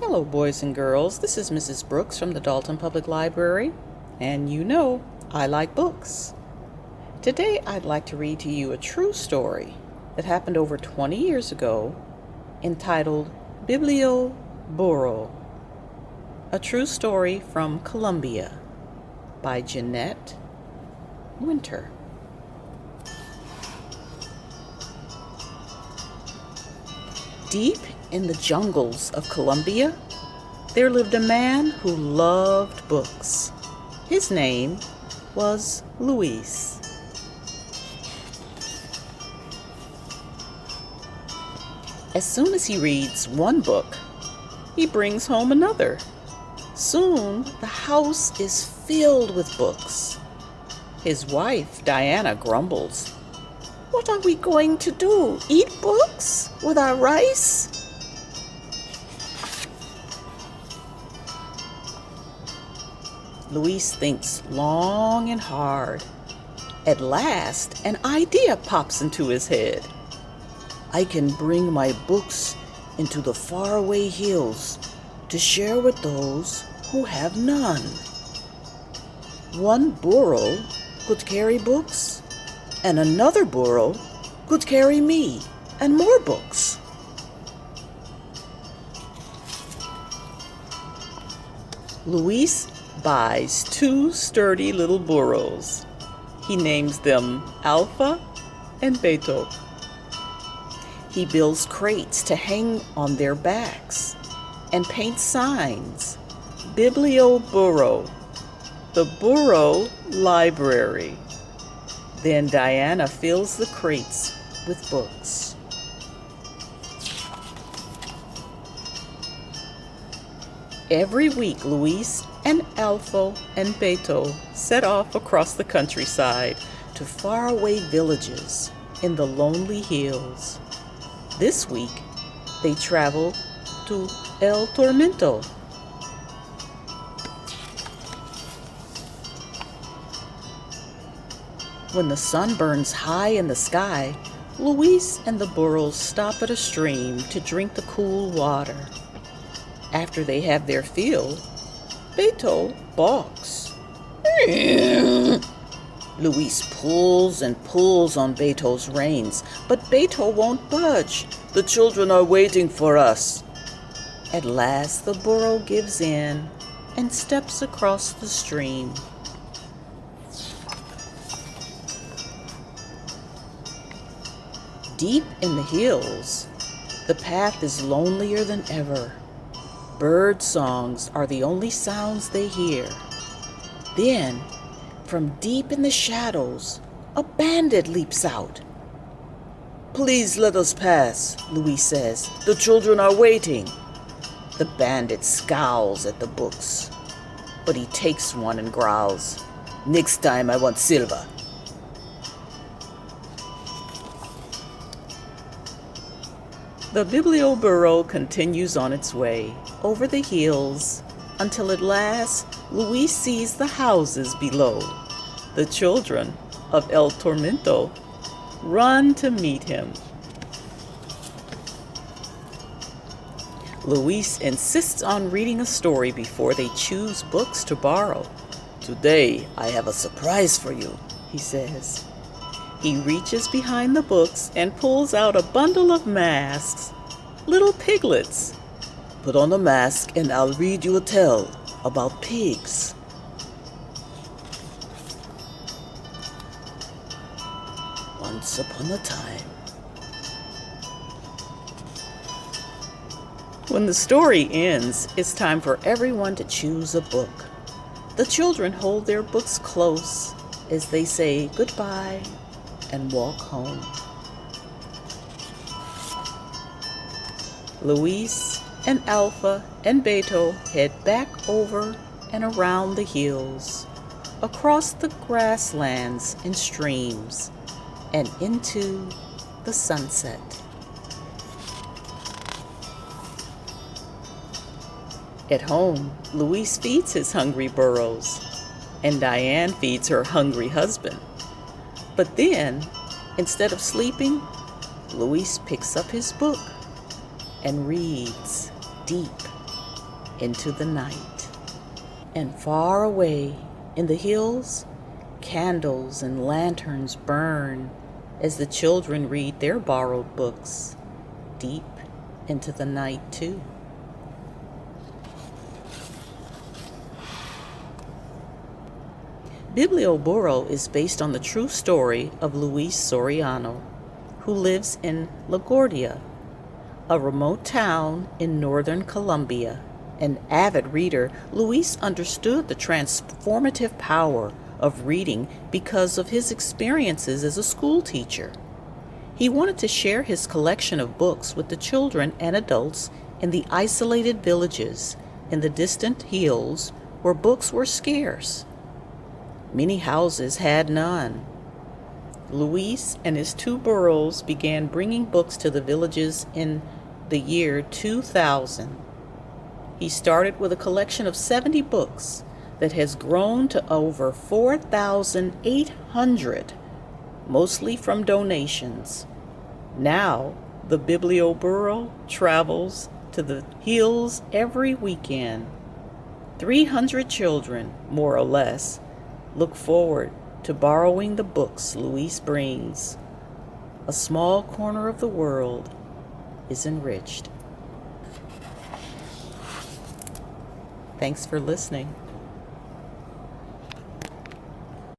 Hello, boys and girls. This is Mrs. Brooks from the Dalton Public Library, and you know I like books. Today I'd like to read to you a true story that happened over 20 years ago entitled Biblioburro, a true story from Colombia by Jeanette Winter. Deep in the jungles of Colombia, there lived a man who loved books. His name was Luis. As soon as he reads one book, he brings home another. Soon the house is filled with books. His wife, Diana, grumbles. "What are we going to do? Eat books with our rice?" Luis thinks long and hard. At last, an idea pops into his head. "I can bring my books into the faraway hills to share with those who have none. One burro could carry books, and another burro could carry me and more books." Luis buys two sturdy little burros. He names them Alpha and Beto. He builds crates to hang on their backs and paints signs. Biblioburro, the burro library. Then Diana fills the crates with books. Every week, Luis and Alpha and Beto set off across the countryside to faraway villages in the lonely hills. This week, they travel to El Tormento. When the sun burns high in the sky, Luis and the burros stop at a stream to drink the cool water. After they have their fill, Beto balks. Luis pulls and pulls on Beto's reins, but Beto won't budge. "The children are waiting for us." At last the burro gives in and steps across the stream. Deep in the hills, the path is lonelier than ever. Bird songs are the only sounds they hear. Then, from deep in the shadows, a bandit leaps out. "Please let us pass," Luis says. "The children are waiting." The bandit scowls at the books, but he takes one and growls, "Next time I want silver." The Biblioburro continues on its way over the hills until at last Luis sees the houses below. The children of El Tormento run to meet him. Luis insists on reading a story before they choose books to borrow. "Today I have a surprise for you," he says. He reaches behind the books and pulls out a bundle of masks, little piglets. "Put on a mask and I'll read you a tale about pigs." Once upon a time. When the story ends, it's time for everyone to choose a book. The children hold their books close as they say goodbye and walk home. Luis and Alpha and Beto head back over and around the hills, across the grasslands and streams, and into the sunset. At home, Luis feeds his hungry burros, and Diane feeds her hungry husband. But then, instead of sleeping, Luis picks up his book and reads deep into the night. And far away in the hills, candles and lanterns burn as the children read their borrowed books deep into the night too. Biblioburro is based on the true story of Luis Soriano, who lives in LaGuardia, a remote town in northern Colombia. An avid reader, Luis understood the transformative power of reading because of his experiences as a school teacher. He wanted to share his collection of books with the children and adults in the isolated villages in the distant hills where books were scarce. Many houses had none. Luis and his 2 burros began bringing books to the villages in the year 2000. He started with a collection of 70 books that has grown to over 4,800, mostly from donations. Now, the Biblioburro travels to the hills every weekend. 300 children, more or less, look forward to borrowing the books Luis brings. A small corner of the world is enriched. Thanks for listening.